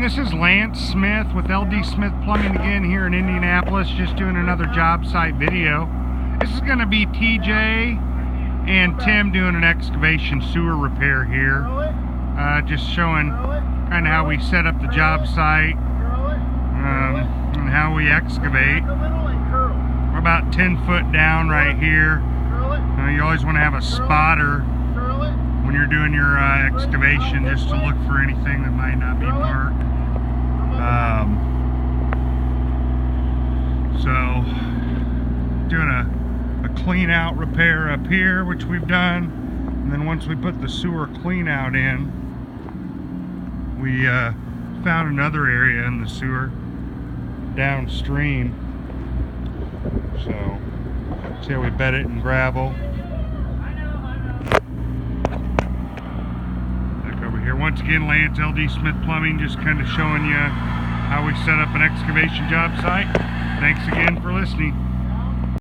This is Lance Smith with LD Smith Plumbing again here in Indianapolis, just doing another job site video. This is going to be TJ and Tim doing an excavation sewer repair here. Just showing kind of how we set up the job site and how we excavate. We're about 10 foot down right here. You always want to have a spotter when you're doing your excavation, just to look for anything that might not be marked. So doing a clean out repair up here, which we've done, and then once we put the sewer clean out in, we found another area in the sewer downstream. So see how we bed it in gravel. Here once again, Lance, LD Smith Plumbing, just kind of showing you how we set up an excavation job site. Thanks again for listening.